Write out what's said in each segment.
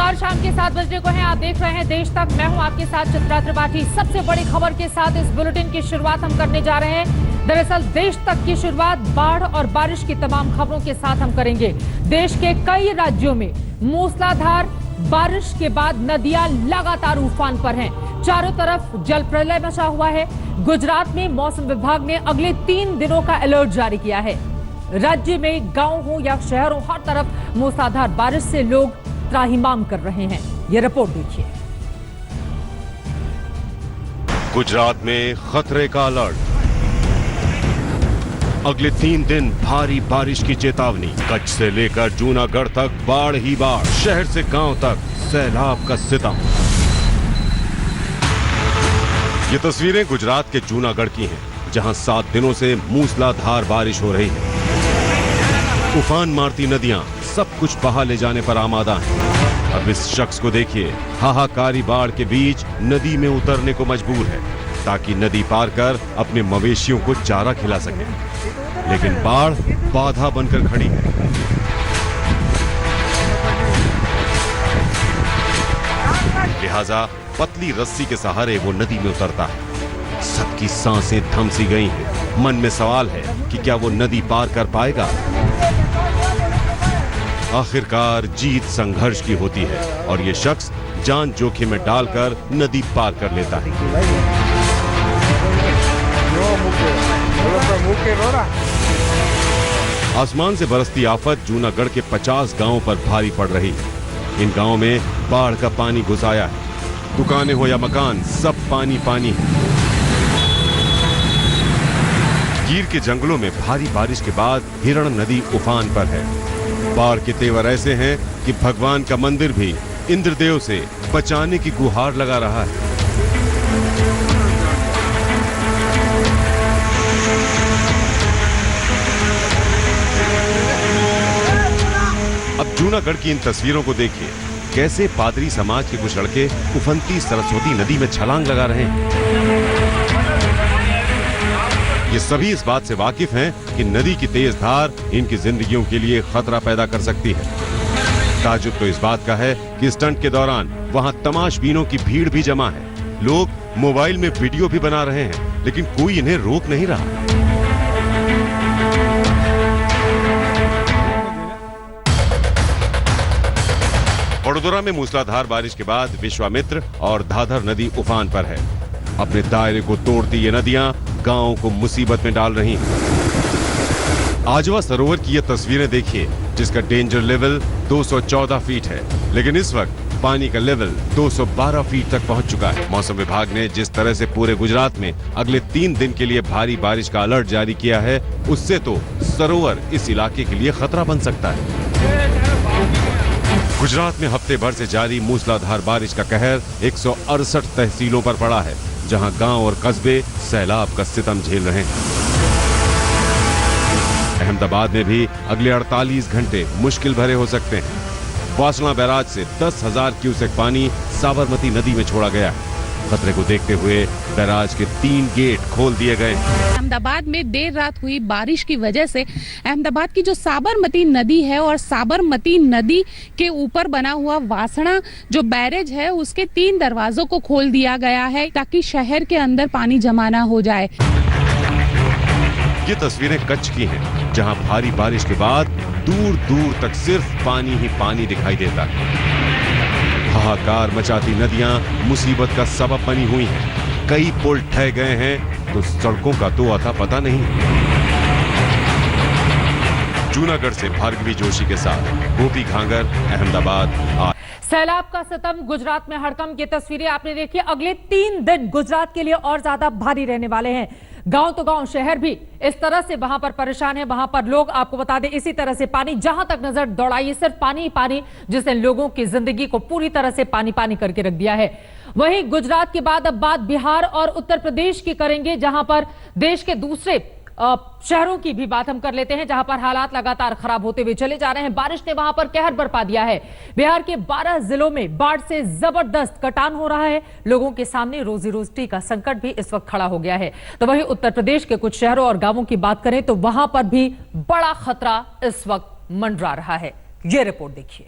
नमस्कार, शाम के 7 बजने को हैं। आप देख रहे हैं देश तक। मैं हूं आपके साथ चित्रा त्रिपाठी। सबसे बड़ी खबर के साथ इस बुलेटिन की शुरुआत हम करने जा रहे हैं। दरअसल देश तक की शुरुआत बाढ़ और बारिश की तमाम खबरों के साथ हम करेंगे। देश के कई राज्यों में मूसलाधार बारिश के बाद नदियां लगातार उफान पर हैं। चारों तरफ जल प्रलय मचा हुआ है। गुजरात में मौसम विभाग ने अगले 3 दिनों का अलर्ट जारी किया है। राज्य में गांव हो या शहर हो, हर तरफ मूसलाधार बारिश से लोग त्राहिमाम कर रहे हैं। ये रिपोर्ट देखिए। गुजरात में खतरे का अलर्ट। अगले 3 दिन भारी बारिश की चेतावनी। कच्छ से लेकर जूनागढ़ तक बाढ़ ही बाढ़। शहर से गांव तक सैलाब का सितम। ये तस्वीरें गुजरात के जूनागढ़ की हैं, जहां 7 दिनों से मूसलाधार बारिश हो रही है। उफान मारती नदियां सब कुछ बहा ले जाने पर आमादा हैं। अब इस शख्स को देखिए, हाहाकारी बाढ़ के बीच नदी में उतरने को मजबूर है ताकि नदी पार कर अपने मवेशियों को चारा खिला सके, लेकिन बाढ़ बाधा बनकर खड़ी है। लिहाजा पतली रस्सी के सहारे वो नदी में उतरता है। सबकी सांसें थम सी गई हैं। मन में सवाल है कि क्या वो नदी पार कर पाएगा। आखिरकार जीत संघर्ष की होती है और ये शख्स जान जोखिम में डालकर नदी पार कर लेता है। आसमान से बरसती आफत जूनागढ़ के 50 गांवों पर भारी पड़ रही है। इन गांवों में बाढ़ का पानी घुस आया है। दुकानें हो या मकान, सब पानी पानी है। गिर के जंगलों में भारी बारिश के बाद हिरण नदी उफान पर है। बाढ़ के तेवर ऐसे हैं कि भगवान का मंदिर भी इंद्रदेव से बचाने की गुहार लगा रहा है। अब जूनागढ़ की इन तस्वीरों को देखिए। कैसे पादरी समाज के कुछ लड़के उफनती सरस्वती नदी में छलांग लगा रहे हैं। ये सभी इस बात से वाकिफ हैं कि नदी की तेज धार इनकी जिंदगियों के लिए खतरा पैदा कर सकती है। ताजुब तो इस बात का है कि स्टंट के दौरान वहां तमाशबीनों की भीड़ भी जमा है। लोग मोबाइल में वीडियो भी बना रहे हैं, लेकिन कोई इन्हें रोक नहीं रहा। वडोदरा में मूसलाधार बारिश के बाद विश्वामित्र और धाधर नदी उफान पर है। अपने दायरे को तोड़ती ये नदियां गांवों को मुसीबत में डाल रही हैं। आजवा सरोवर की ये तस्वीरें देखिए, जिसका डेंजर लेवल 214 फीट है, लेकिन इस वक्त पानी का लेवल 212 फीट तक पहुंच चुका है। मौसम विभाग ने जिस तरह से पूरे गुजरात में अगले 3 दिन के लिए भारी बारिश का अलर्ट जारी किया है, उससे तो सरोवर इस इलाके के लिए खतरा बन सकता है। गुजरात में हफ्ते भर से जारी मूसलाधार बारिश का कहर 168 तहसीलों पर पड़ा है, जहां गांव और कस्बे सैलाब का सितम झेल रहे हैं। अहमदाबाद में भी अगले 48 घंटे मुश्किल भरे हो सकते हैं। वासना बैराज से 10,000 क्यूसेक पानी साबरमती नदी में छोड़ा गया है। खतरे को देखते हुए बैराज के 3 गेट खोल दिए गए। अहमदाबाद में देर रात हुई बारिश की वजह से अहमदाबाद की जो साबरमती नदी है और साबरमती नदी के ऊपर बना हुआ वासना जो बैरेज है, उसके 3 दरवाजों को खोल दिया गया है ताकि शहर के अंदर पानी जमा ना हो जाए। ये तस्वीरें कच्छ की हैं, जहां भारी बारिश के बाद दूर दूर तक सिर्फ पानी ही पानी दिखाई देता है। हाहाकार मचाती नदियां मुसीबत का सबब बनी हुई हैं। कई पुल ढह गए हैं तो सड़कों का तो अता पता नहीं। जूनागढ़ से भार्गवी जोशी के साथ गोपी घांगर, अहमदाबाद। सैलाब का सितम गुजरात में हड़कंप की तस्वीरें आपने देखी। अगले 3 दिन गुजरात के लिए और ज्यादा भारी रहने वाले हैं। गांव तो गांव, शहर भी इस तरह से वहां पर परेशान है। वहां पर लोग, आपको बता दें, इसी तरह से पानी, जहां तक नजर दौड़ाइए सिर्फ पानी ही पानी, जिसने लोगों की जिंदगी को पूरी तरह से पानी पानी करके रख दिया है। वहीं गुजरात के बाद अब बात बिहार और उत्तर प्रदेश की करेंगे, जहां पर देश के दूसरे शहरों की भी बात हम कर लेते हैं, जहां पर हालात लगातार खराब होते हुए चले जा रहे हैं। बारिश ने वहां पर कहर बरपा दिया है। बिहार के 12 जिलों में बाढ़ से जबरदस्त कटान हो रहा है। लोगों के सामने रोजी रोटी का संकट भी इस वक्त खड़ा हो गया है। तो वहीं उत्तर प्रदेश के कुछ शहरों और गांवों की बात करें तो वहां पर भी बड़ा खतरा इस वक्त मंडरा रहा है। ये रिपोर्ट देखिए।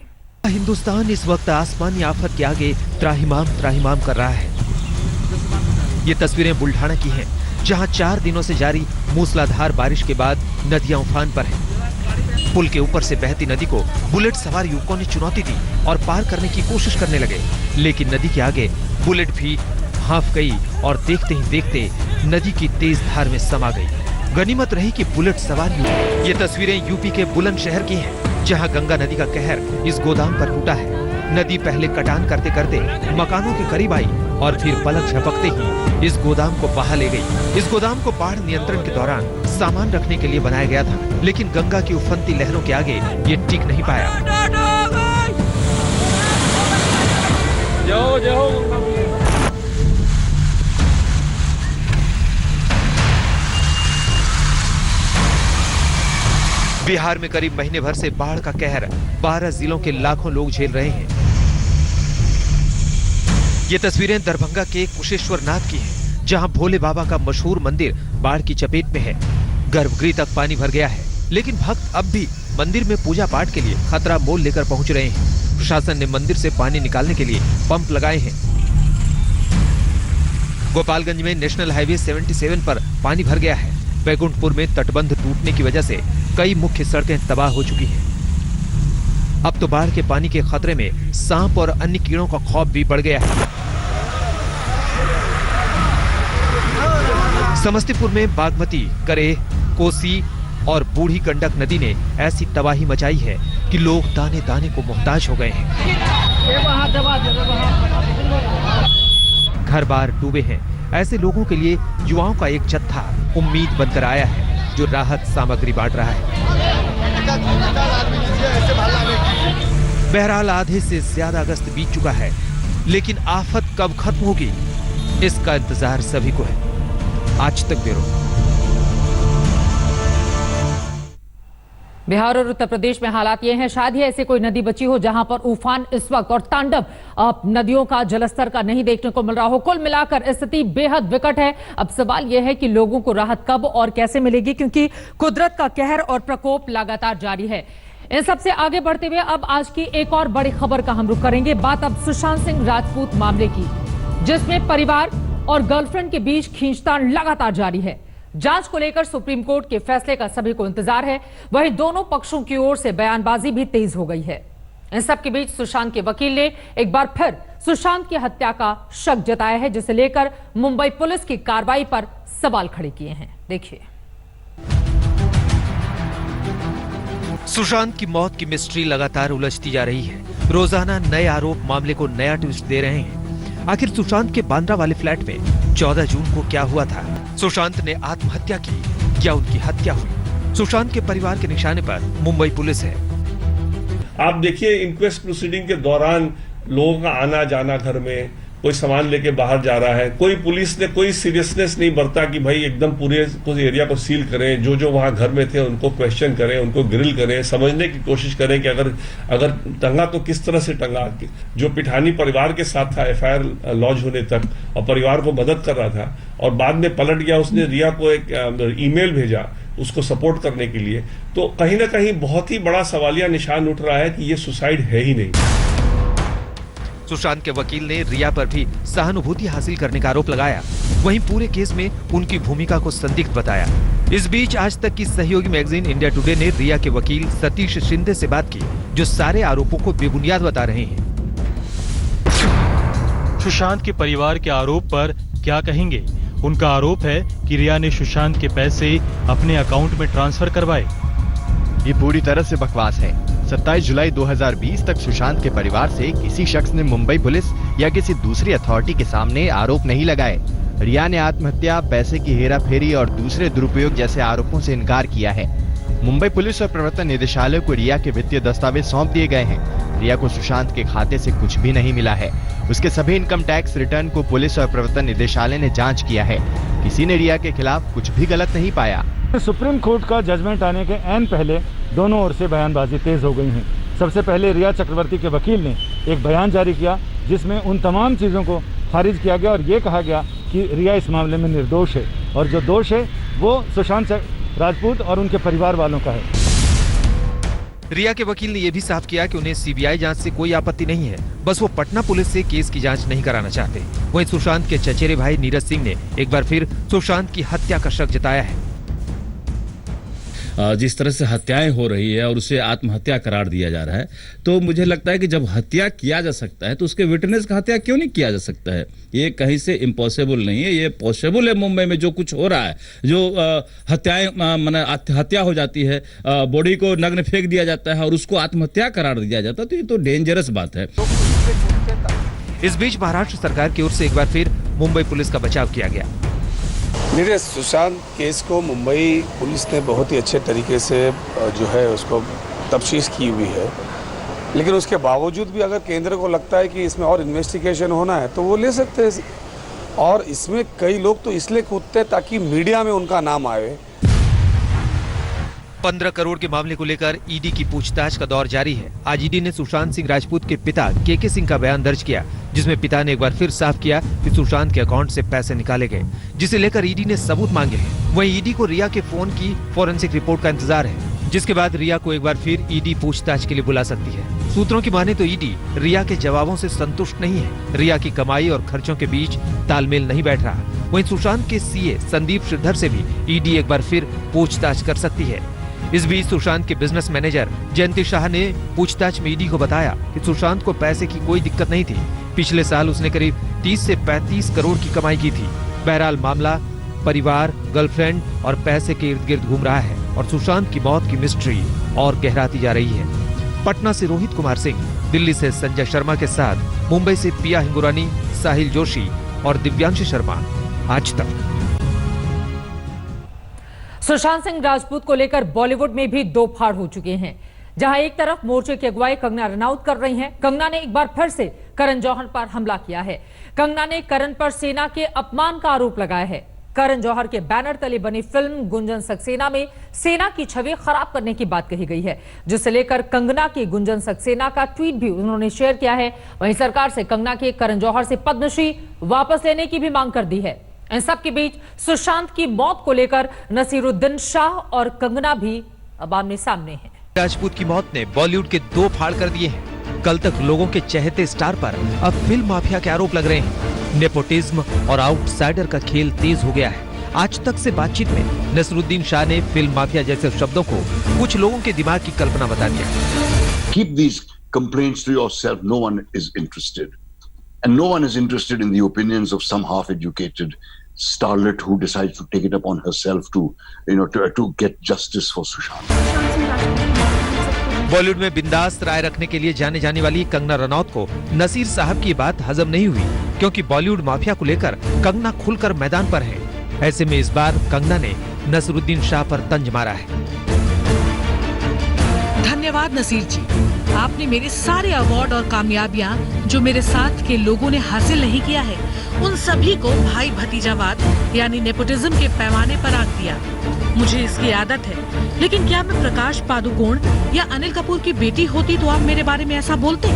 हिंदुस्तान इस वक्त आसमानी आफत के आगे त्राहिमाम कर रहा है। ये तस्वीरें बुल्ढाना की हैं, जहां 4 दिनों से जारी मूसलाधार बारिश के बाद नदियां उफान पर हैं। पुल के ऊपर से बहती नदी को बुलेट सवार युवकों ने चुनौती दी और पार करने की कोशिश करने लगे, लेकिन नदी के आगे बुलेट भी भांफ गई और देखते ही देखते नदी की तेज धार में समा गई। गनीमत रही कि बुलेट सवार युवक। ये तस्वीरें यूपी के बुलंदशहर की हैं, जहां गंगा नदी का कहर इस गोदाम पर टूटा है। नदी पहले कटान करते करते मकानों के करीब आई और फिर पलक झपकते ही इस गोदाम को बहा ले गई। इस गोदाम को बाढ़ नियंत्रण के दौरान सामान रखने के लिए बनाया गया था, लेकिन गंगा की उफनती लहरों के आगे ये टिक नहीं पाया। बिहार में करीब महीने भर से बाढ़ का कहर 12 जिलों के लाखों लोग झेल रहे हैं। ये तस्वीरें दरभंगा के कुशेश्वर नाथ की हैं, जहां भोले बाबा का मशहूर मंदिर बाढ़ की चपेट में है। गर्भगृह तक पानी भर गया है, लेकिन भक्त अब भी मंदिर में पूजा पाठ के लिए खतरा मोल लेकर पहुंच रहे हैं। प्रशासन ने मंदिर से पानी निकालने के लिए पंप लगाए हैं। गोपालगंज में नेशनल हाईवे 77 पर पानी भर गया है। बैकुंठपुर में तटबंध टूटने की वजह से कई मुख्य सड़कें तबाह हो चुकी हैं। अब तो बाढ़ के पानी के खतरे में सांप और अन्य कीड़ों का खौफ भी बढ़ गया है। समस्तीपुर में बागमती, करेह, कोसी और बूढ़ी गंडक नदी ने ऐसी तबाही मचाई है कि लोग दाने दाने को मोहताज हो गए हैं। घर बार डूबे हैं। ऐसे लोगों के लिए युवाओं का एक जत्था उम्मीद बनकर आया है, जो राहत सामग्री बांट रहा है। बहरहाल आधे से ज्यादा अगस्त बीत चुका है, लेकिन आफत कब खत्म होगी, इसका इंतजार सभी को है। आज तक ब्यूरो। बिहार और उत्तर प्रदेश में हालात ये हैं, शायद ही ऐसे कोई नदी बची हो जहां पर उफान इस वक्त और तांडव नदियों का जलस्तर का नहीं देखने को मिल रहा हो। कुल मिलाकर स्थिति बेहद विकट है। अब सवाल यह है कि लोगों को राहत कब और कैसे मिलेगी, क्योंकि कुदरत का कहर और प्रकोप लगातार जारी है। इन सबसे आगे बढ़ते हुए अब आज की एक और बड़ी खबर का हम रुख करेंगे। बात अब सुशांत सिंह राजपूत मामले की, जिसमें परिवार और गर्लफ्रेंड के बीच खींचतान लगातार जारी है। जांच को लेकर सुप्रीम कोर्ट के फैसले का सभी को इंतजार है। वहीं दोनों पक्षों की ओर से बयानबाजी भी तेज हो गई है। इन सब के बीच सुशांत के वकील ने एक बार फिर सुशांत की हत्या का शक जताया है, जिसे लेकर मुंबई पुलिस की कार्रवाई पर सवाल खड़े किए हैं। देखिए। सुशांत की मौत की मिस्ट्री लगातार उलझती जा रही है। रोजाना नए आरोप मामले को नया ट्विस्ट दे रहे हैं। आखिर सुशांत के बांद्रा वाले फ्लैट में 14 जून को क्या हुआ था? सुशांत ने आत्महत्या की, क्या उनकी हत्या हुई? सुशांत के परिवार के निशाने पर मुंबई पुलिस है। आप देखिए, इंक्वेस्ट प्रोसीडिंग के दौरान लोगों का आना जाना, घर में कोई सामान लेके बाहर जा रहा है, कोई पुलिस ने कोई सीरियसनेस नहीं बरता कि भाई एकदम पूरे कुछ एरिया को सील करें। जो वहां घर में थे उनको क्वेश्चन करें, उनको ग्रिल करें, समझने की कोशिश करें कि अगर टंगा तो किस तरह से टंगा। जो पिठानी परिवार के साथ था एफआईआर लॉन्च होने तक और परिवार को मदद कर रहा था, और बाद में पलट गया, उसने रिया को एक ईमेल भेजा उसको सपोर्ट करने के लिए। तो कहीं ना कहीं बहुत ही बड़ा सवालिया निशान उठ रहा है कि ये सुसाइड है ही नहीं। सुशांत के वकील ने रिया पर भी सहानुभूति हासिल करने का आरोप लगाया। वहीं पूरे केस में उनकी भूमिका को संदिग्ध बताया। इस बीच आज तक की सहयोगी मैगजीन इंडिया टुडे ने रिया के वकील सतीश शिंदे से बात की, जो सारे आरोपों को बेबुनियाद बता रहे हैं। सुशांत के परिवार के आरोप पर क्या कहेंगे? उनका आरोप है कि रिया ने सुशांत के पैसे अपने अकाउंट में ट्रांसफर करवाए। ये पूरी तरह से बकवास है। 27 जुलाई 2020 तक सुशांत के परिवार से किसी शख्स ने मुंबई पुलिस या किसी दूसरी अथॉरिटी के सामने आरोप नहीं लगाए। रिया ने आत्महत्या, पैसे की हेराफेरी और दूसरे दुरुपयोग जैसे आरोपों से इनकार किया है। मुंबई पुलिस और प्रवर्तन निदेशालय को रिया के वित्तीय दस्तावेज सौंप दिए गए हैं। रिया को सुशांत के खाते से कुछ भी नहीं मिला है। उसके सभी इनकम टैक्स रिटर्न को पुलिस और प्रवर्तन निदेशालय ने जांच किया है। किसी ने रिया के खिलाफ कुछ भी गलत नहीं पाया। सुप्रीम कोर्ट का जजमेंट आने के ऐन पहले दोनों ओर से बयानबाजी तेज हो गई है। सबसे पहले रिया चक्रवर्ती के वकील ने एक बयान जारी किया, जिसमें उन तमाम चीज़ों को खारिज किया गया और ये कहा गया कि रिया इस मामले में निर्दोष है और जो दोष है वो सुशांत राजपूत और उनके परिवार वालों का है। रिया के वकील ने यह भी साफ किया कि उन्हें सीबीआई जांच से कोई आपत्ति नहीं है, बस वो पटना पुलिस से केस की जांच नहीं कराना चाहते। वहीं सुशांत के चचेरे भाई नीरज सिंह ने एक बार फिर सुशांत की हत्या का शक जताया है। जिस तरह से हत्याएं हो रही है और उसे आत्महत्या करार दिया जा रहा है, तो मुझे लगता है कि जब हत्या किया जा सकता है तो उसके विटनेस का हत्या क्यों नहीं किया जा सकता है। ये कहीं से इम्पॉसिबल नहीं है, ये पॉसिबल है। मुंबई में जो कुछ हो रहा है, जो हत्याएं माने हत्या हो जाती है, बॉडी को नग्न फेंक दिया जाता है और उसको आत्महत्या करार दिया जाता है, तो ये तो डेंजरस बात है। इस बीच महाराष्ट्र सरकार की ओर से एक बार फिर मुंबई पुलिस का बचाव किया गया। मेरे सुशांत केस को मुंबई पुलिस ने बहुत ही अच्छे तरीके से जो है उसको तफ्तीश की हुई है, लेकिन उसके बावजूद भी अगर केंद्र को लगता है कि इसमें और इन्वेस्टिगेशन होना है तो वो ले सकते हैं। और इसमें कई लोग तो इसलिए कूदते हैं ताकि मीडिया में उनका नाम आए। 15 करोड़ के मामले को लेकर ईडी की पूछताछ का दौर जारी है। आज ईडी ने सुशांत सिंह राजपूत के पिता के सिंह का बयान दर्ज किया, जिसमें पिता ने एक बार फिर साफ किया कि सुशांत के अकाउंट से पैसे निकाले गए, जिसे लेकर ईडी ने सबूत मांगे हैं। वहीं ईडी को रिया के फोन की फॉरेंसिक रिपोर्ट का इंतजार है, जिसके बाद रिया को एक बार फिर ईडी पूछताछ के लिए बुला सकती है। सूत्रों की माने तो ईडी रिया के जवाबों से संतुष्ट नहीं है। रिया की कमाई और खर्चों के बीच तालमेल नहीं बैठ रहा। वहीं सुशांत के सीए संदीप श्रीधर से भी ईडी एक बार फिर पूछताछ कर सकती है। इस बीच सुशांत के बिजनेस मैनेजर जयंती शाह ने पूछताछ में ईडी को बताया कि सुशांत को पैसे की कोई दिक्कत नहीं थी। पिछले साल उसने करीब 30 से 35 करोड़ की कमाई की थी। बहरहाल मामला परिवार, गर्लफ्रेंड और पैसे के इर्द गिर्द घूम रहा है और सुशांत की मौत की मिस्ट्री और गहराती जा रही है। पटना से रोहित कुमार सिंह, दिल्ली से संजय शर्मा के साथ मुंबई से पिया हिंगुरानी, साहिल जोशी और दिव्यांश शर्मा, आज तक। सुशांत सिंह राजपूत को लेकर बॉलीवुड में भी दो फाड़ हो चुके हैं। जहां एक तरफ मोर्चे की अगुवाई कंगना रनौत कर रही हैं। कंगना ने एक बार फिर से करण जौहर पर हमला किया है। कंगना ने करण पर सेना के अपमान का आरोप लगाया है। करण जौहर के बैनर तले बनी फिल्म गुंजन सक्सेना में सेना की छवि खराब करने की बात कही गई है, जिसे लेकर कंगना की गुंजन सक्सेना का ट्वीट भी उन्होंने शेयर किया है। वहीं सरकार से कंगना के करण जौहर से पद्मश्री वापस लेने की भी मांग कर दी है। इन सब के बीच सुशांत की मौत को लेकर नसीरुद्दीन शाह और कंगना भी अब आमने सामने हैं। राजपूत की मौत ने बॉलीवुड के दो फाड़ कर दिए हैं। कल तक लोगों के चहेते स्टार पर अब फिल्म माफिया के आरोप लग रहे हैं। नेपोटिज्म और आउटसाइडर का खेल तेज हो गया है। आज तक से बातचीत में नसीरुद्दीन शाह ने फिल्म माफिया जैसे शब्दों को कुछ लोगों के दिमाग की कल्पना बता दिया। Keep these complaints to yourself. No one is interested. And no one is interested in the opinions of some half-educated starlet who decides to take it upon herself to get justice for Sushant. Bollywood में बिंदास राय रखने के लिए जाने जाने वाली कंगना रनौत को नसीर साहब की बात हजम नहीं हुई, क्योंकि बॉलीवुड माफिया को लेकर कंगना खुलकर मैदान पर है। ऐसे में इस बार कंगना ने नसीरुद्दीन शाह पर तंज मारा है। धन्यवाद नसीर जी, आपने मेरे सारे अवार्ड और कामयाबियां जो मेरे साथ के लोगों ने हासिल नहीं किया है, उन सभी को भाई भतीजावाद यानी नेपोटिज्म के पैमाने पर आंक दिया। मुझे इसकी आदत है, लेकिन क्या मैं प्रकाश पादुकोण या अनिल कपूर की बेटी होती तो आप मेरे बारे में ऐसा बोलते?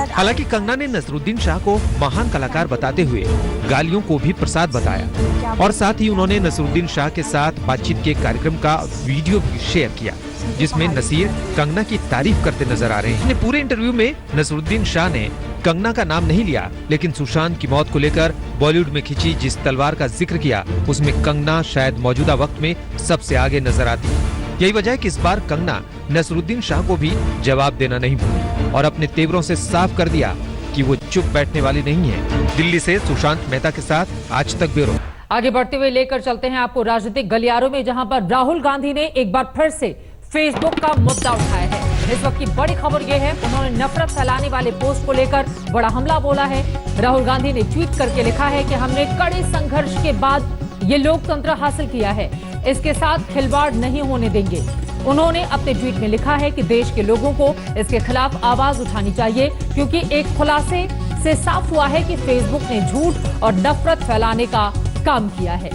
हालांकि कंगना ने नसीरुद्दीन शाह को महान कलाकार बताते हुए गालियों को भी प्रसाद बताया और साथ ही उन्होंने नसीरुद्दीन शाह के साथ बातचीत के कार्यक्रम का वीडियो भी शेयर किया, जिसमें नसीर कंगना की तारीफ करते नजर आ रहे हैं। पूरे इंटरव्यू में नसीरुद्दीन शाह ने कंगना का नाम नहीं लिया, लेकिन सुशांत की मौत को लेकर बॉलीवुड में खिंची जिस तलवार का जिक्र किया, उसमें कंगना शायद मौजूदा वक्त में सबसे आगे नजर आती है। यही वजह है कि इस बार कंगना नसीरुद्दीन शाह को भी जवाब देना नहीं भूली और अपने तेवरों से साफ कर दिया कि वो चुप बैठने वाली नहीं है। दिल्ली से सुशांत मेहता के साथ आज तक ब्यूरो। आगे बढ़ते हुए लेकर चलते हैं आपको राजनीतिक गलियारों में, जहां पर राहुल गांधी ने एक बार फिर से फेसबुक का मुद्दा उठाया है। इस वक्त की बड़ी खबर यह है, उन्होंने नफरत फैलाने वाले पोस्ट को लेकर बड़ा हमला बोला है। राहुल गांधी ने ट्वीट करके लिखा है कि हमने कड़े संघर्ष के बाद ये लोकतंत्र हासिल किया है, इसके साथ खिलवाड़ नहीं होने देंगे। उन्होंने अपने ट्वीट में लिखा है कि देश के लोगों को इसके खिलाफ आवाज उठानी चाहिए, क्योंकि एक खुलासे से साफ हुआ है कि फेसबुक ने झूठ और नफरत फैलाने का काम किया है।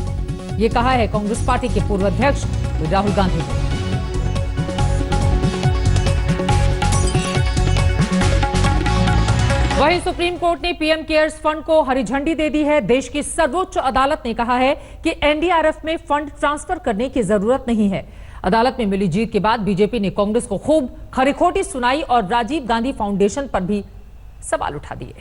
ये कहा है कांग्रेस पार्टी के पूर्व अध्यक्ष राहुल गांधी ने। वहीं सुप्रीम कोर्ट ने पीएम केयर्स फंड को हरी झंडी दे दी है। देश की सर्वोच्च अदालत ने कहा है कि एनडीआरएफ में फंड ट्रांसफर करने की जरूरत नहीं है। अदालत में मिली जीत के बाद बीजेपी ने कांग्रेस को खूब खरी-खोटी सुनाई और राजीव गांधी फाउंडेशन पर भी सवाल उठा दिए।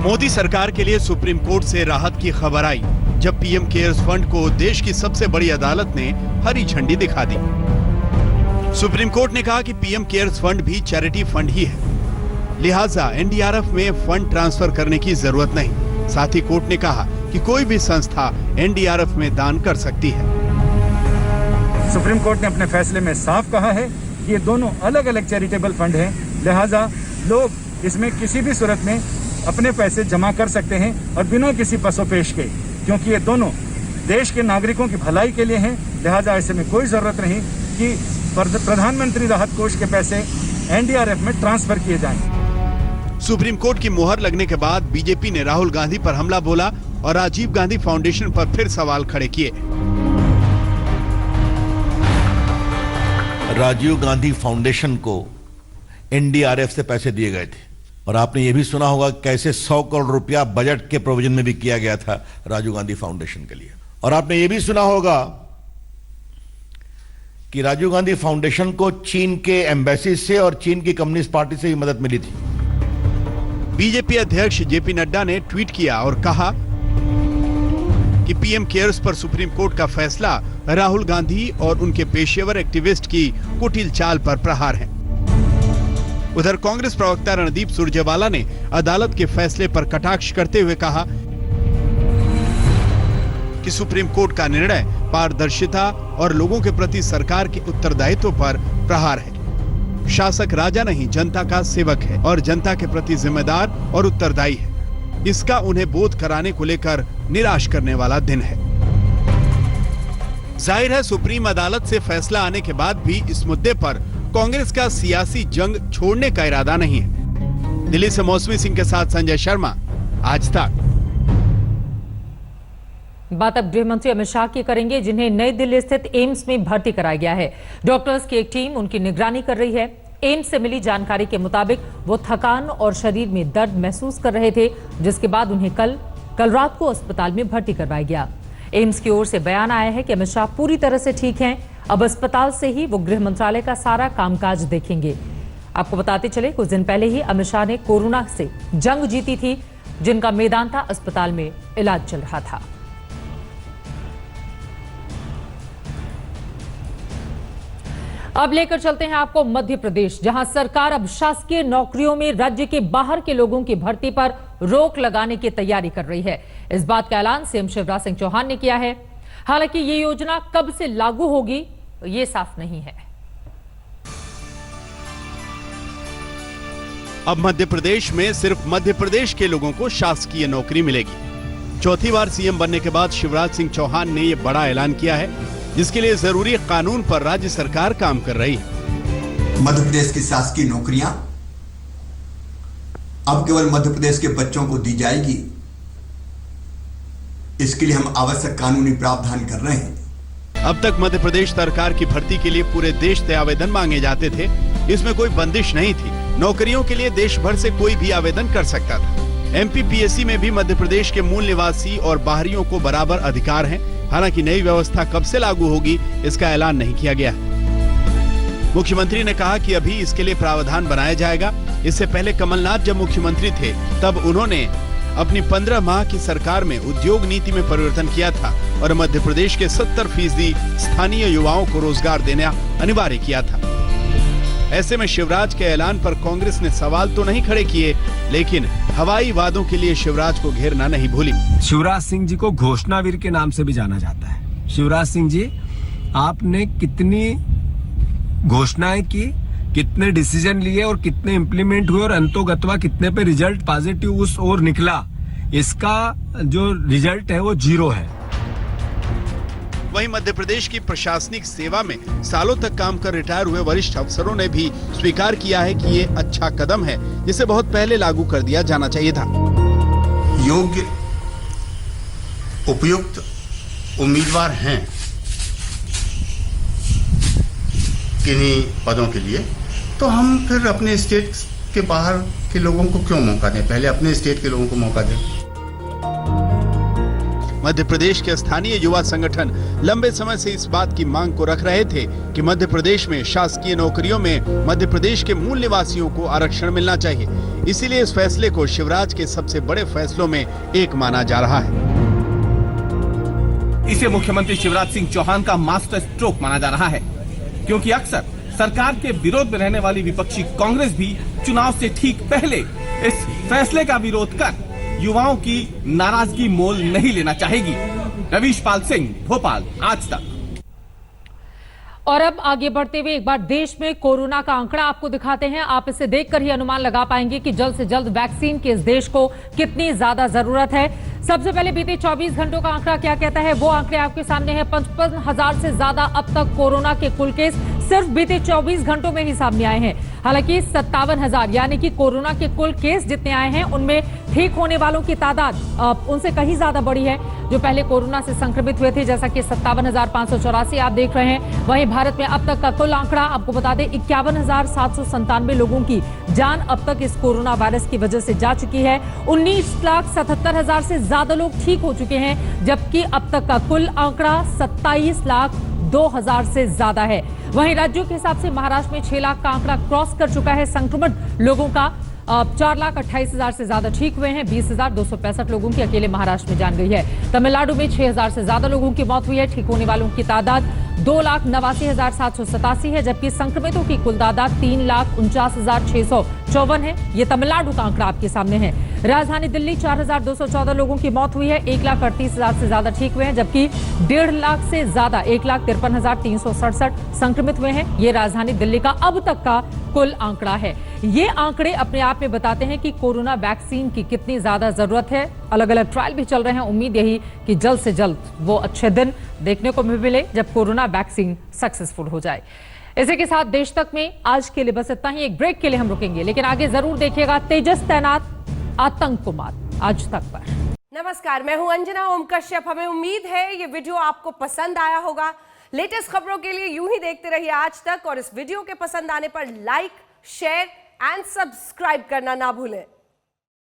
मोदी सरकार के लिए सुप्रीम कोर्ट से राहत की खबर आई जब पीएम केयर्स फंड को देश की सबसे बड़ी अदालत ने हरी झंडी दिखा दी। सुप्रीम कोर्ट ने कहा कि पीएम केयर्स फंड भी चैरिटी फंड ही है, लिहाजा एनडीआरएफ में फंड ट्रांसफर करने की जरूरत नहीं। साथ ही कोर्ट ने कहा कि कोई भी संस्था एनडीआरएफ में दान कर सकती है। सुप्रीम कोर्ट ने अपने फैसले में साफ कहा है कि ये दोनों अलग अलग चैरिटेबल फंड हैं, लिहाजा लोग इसमें किसी भी सूरत में अपने पैसे जमा कर सकते हैं और बिना किसी पसोपेश के, क्योंकि ये दोनों देश के नागरिकों की भलाई के लिए हैं। लिहाजा ऐसे में कोई जरूरत नहीं कि प्रधानमंत्री राहत कोष के पैसे एनडीआरएफ में ट्रांसफर किए जाएं। सुप्रीम कोर्ट की मुहर लगने के बाद बीजेपी ने राहुल गांधी पर हमला बोला और राजीव गांधी फाउंडेशन पर फिर सवाल खड़े किए। राजीव गांधी फाउंडेशन को एनडीआरएफ से पैसे दिए गए थे और आपने ये भी सुना होगा कैसे 100 करोड़ रुपया बजट के प्रोविजन में भी किया गया था राजीव गांधी फाउंडेशन के लिए। और आपने ये भी सुना होगा कि राजीव गांधी फाउंडेशन को चीन के एम्बेसी से और चीन की कम्युनिस्ट पार्टी से भी मदद मिली थी। बीजेपी अध्यक्ष जेपी नड्डा ने ट्वीट किया और कहा कि पीएम केयर्स पर सुप्रीम कोर्ट का फैसला राहुल गांधी और उनके पेशेवर एक्टिविस्ट की कुटिल चाल पर प्रहार है। उधर कांग्रेस प्रवक्ता रणदीप सुरजेवाला ने अदालत के फैसले पर कटाक्ष करते हुए कहा कि सुप्रीम कोर्ट का निर्णय पारदर्शिता और लोगों के प्रति सरकार के उत्तरदायित्व पर प्रहार है। शासक राजा नहीं, जनता का सेवक है और जनता के प्रति जिम्मेदार और उत्तरदायी है। इसका उन्हें बोध कराने को लेकर निराश करने वाला दिन है। जाहिर है सुप्रीम अदालत से फैसला आने के बाद भी इस मुद्दे पर कांग्रेस का सियासी जंग छोड़ने का इरादा नहीं है। दिल्ली से मौसमी सिंह के साथ संजय शर्मा, आज तक। बात अब गृह मंत्री अमित शाह की करेंगे, जिन्हें नई दिल्ली स्थित एम्स में भर्ती कराया गया है। डॉक्टर्स की एक टीम उनकी निगरानी कर रही है। एम्स से मिली जानकारी के मुताबिक वो थकान और शरीर में दर्द महसूस कर रहे थे, जिसके बाद उन्हें कल रात को अस्पताल में भर्ती करवाया गया। एम्स की ओर से बयान आया है कि अमित शाह पूरी तरह से ठीक हैं। अब अस्पताल से ही वो गृह मंत्रालय का सारा कामकाज देखेंगे। आपको बताते चले, कुछ दिन पहले ही अमित शाह ने कोरोना से जंग जीती थी, जिनका मेदांता अस्पताल में इलाज चल रहा था। अब लेकर चलते हैं आपको मध्य प्रदेश, जहां सरकार अब शासकीय नौकरियों में राज्य के बाहर के लोगों की भर्ती पर रोक लगाने की तैयारी कर रही है। इस बात का ऐलान सीएम शिवराज सिंह चौहान ने किया है। हालांकि ये योजना कब से लागू होगी ये साफ नहीं है। अब मध्य प्रदेश में सिर्फ मध्य प्रदेश के लोगों को शासकीय नौकरी मिलेगी। चौथी बार सीएम बनने के बाद शिवराज सिंह चौहान ने यह बड़ा ऐलान किया है, जिसके लिए जरूरी कानून पर राज्य सरकार काम कर रही है। मध्य प्रदेश की शासकीय नौकरियां अब केवल मध्य प्रदेश के बच्चों को दी जाएगी। इसके लिए हम आवश्यक कानूनी प्रावधान कर रहे हैं। अब तक मध्य प्रदेश सरकार की भर्ती के लिए पूरे देश से आवेदन मांगे जाते थे। इसमें कोई बंदिश नहीं थी। नौकरियों के लिए देश भर से कोई भी आवेदन कर सकता था। एमपीपीएससी में भी मध्य प्रदेश के मूल निवासी और बाहरियों को बराबर अधिकार हैं। हालांकि नई व्यवस्था कब से लागू होगी इसका ऐलान नहीं किया गया। मुख्यमंत्री ने कहा कि अभी इसके लिए प्रावधान बनाया जाएगा। इससे पहले कमलनाथ जब मुख्यमंत्री थे तब उन्होंने अपनी 15 माह की सरकार में उद्योग नीति में परिवर्तन किया था और मध्य प्रदेश के 70% स्थानीय युवाओं को रोजगार देना अनिवार्य किया था। ऐसे में शिवराज के ऐलान पर कांग्रेस ने सवाल तो नहीं खड़े किए, लेकिन हवाई वादों के लिए शिवराज को घेरना नहीं भूली। शिवराज सिंह जी को घोषणावीर के नाम से भी जाना जाता है। शिवराज सिंह जी, आपने कितनी घोषणाएं की, कितने डिसीजन लिए और कितने इम्प्लीमेंट हुए और अंतोगत्वा कितने पे रिजल्ट पॉजिटिव उस ओर निकला, इसका जो रिजल्ट है वो 0 है। वहीं मध्य प्रदेश की प्रशासनिक सेवा में सालों तक काम कर रिटायर हुए वरिष्ठ अफसरों ने भी स्वीकार किया है कि ये अच्छा कदम है, जिसे बहुत पहले लागू कर दिया जाना चाहिए था। योग्य उपयुक्त उम्मीदवार हैं किन्हीं पदों के लिए, तो हम फिर अपने स्टेट के बाहर के लोगों को क्यों मौका दें? पहले अपने स्टेट के लोगों को मौका दें। मध्य प्रदेश के स्थानीय युवा संगठन लंबे समय से इस बात की मांग को रख रहे थे कि मध्य प्रदेश में शासकीय नौकरियों में मध्य प्रदेश के मूल निवासियों को आरक्षण मिलना चाहिए। इसीलिए इस फैसले को शिवराज के सबसे बड़े फैसलों में एक माना जा रहा है। इसे मुख्यमंत्री शिवराज सिंह चौहान का मास्टर स्ट्रोक माना जा रहा है, क्योंकि अक्सर सरकार के विरोध में रहने वाली विपक्षी कांग्रेस भी चुनाव से ठीक पहले इस फैसले का विरोध कर युवाओं की नाराजगी मोल नहीं लेना चाहेगी। रवीश पाल सिंह, भोपाल, आज तक। और अब आगे बढ़ते हुए एक बार देश में कोरोना का आंकड़ा आपको दिखाते हैं। आप इसे देखकर ही अनुमान लगा पाएंगे कि जल्द से जल्द वैक्सीन की इस देश को कितनी ज्यादा जरूरत है। सबसे पहले बीते 24 घंटों का आंकड़ा क्या कहता है, वो आंकड़े आपके सामने है। 55,000 से ज्यादा अब तक कोरोना के कुल केस सिर्फ बीते 24 घंटों में ही सामने आए हैं। हालांकि 57,000 यानी कि कोरोना के कुल केस जितने आए हैं उनमें ठीक होने वालों की तादाद उनसे कहीं ज्यादा बड़ी है जो पहले कोरोना से संक्रमित हुए थे, जैसा कि 57,584 आप देख रहे हैं। वहीं भारत में अब तक का कुल आंकड़ा आपको बता दें 51,797 लोगों की जान अब तक इस कोरोना वायरस की वजह से जा चुकी है। 19,77,000 से ज्यादा लोग ठीक हो चुके हैं, जबकि अब तक का कुल आंकड़ा 27,02,000 से ज्यादा है। वहीं राज्यों के हिसाब से महाराष्ट्र में 6 लाख का आंकड़ा क्रॉस कर चुका है संक्रमित लोगों का। 4,28,000 से ज्यादा ठीक हुए हैं। 20,265 लोगों की अकेले महाराष्ट्र में जान गई है। तमिलनाडु में 6,000 से ज्यादा लोगों की मौत हुई है। ठीक होने वालों की तादाद 2,89,787 है, जबकि संक्रमितों की कुल तादाद 3,49,654 है। ये तमिलनाडु का आंकड़ा आपके सामने है। राजधानी दिल्ली 4,214 लोगों की मौत हुई है। 1,38,000 से ज्यादा ठीक हुए हैं, जबकि 1.5 लाख से ज्यादा 1,53,367 संक्रमित हुए हैं। ये राजधानी दिल्ली का अब तक का कुल आंकड़ा है। ये आंकड़े अपने आप में बताते हैं कि कोरोना वैक्सीन की कितनी ज्यादा जरूरत है। अलग अलग ट्रायल भी चल रहे हैं। उम्मीद यही कि जल्द से जल्द वो अच्छे दिन देखने को मिले जब कोरोना वैक्सीन सक्सेसफुल हो जाए। इसी के साथ देश तक में आज के लिए बस इतना ही। एक ब्रेक के लिए हम रुकेंगे, लेकिन आगे जरूर देखिएगा तेजस तैनात आतंक को मात आज तक पर। नमस्कार, मैं हूं अंजना ओम कश्यप। हमें उम्मीद है ये वीडियो आपको पसंद आया होगा। लेटेस्ट खबरों के लिए यूं ही देखते रहिए आज तक, और इस वीडियो के पसंद आने पर लाइक, शेयर एंड सब्सक्राइब करना ना भूलें।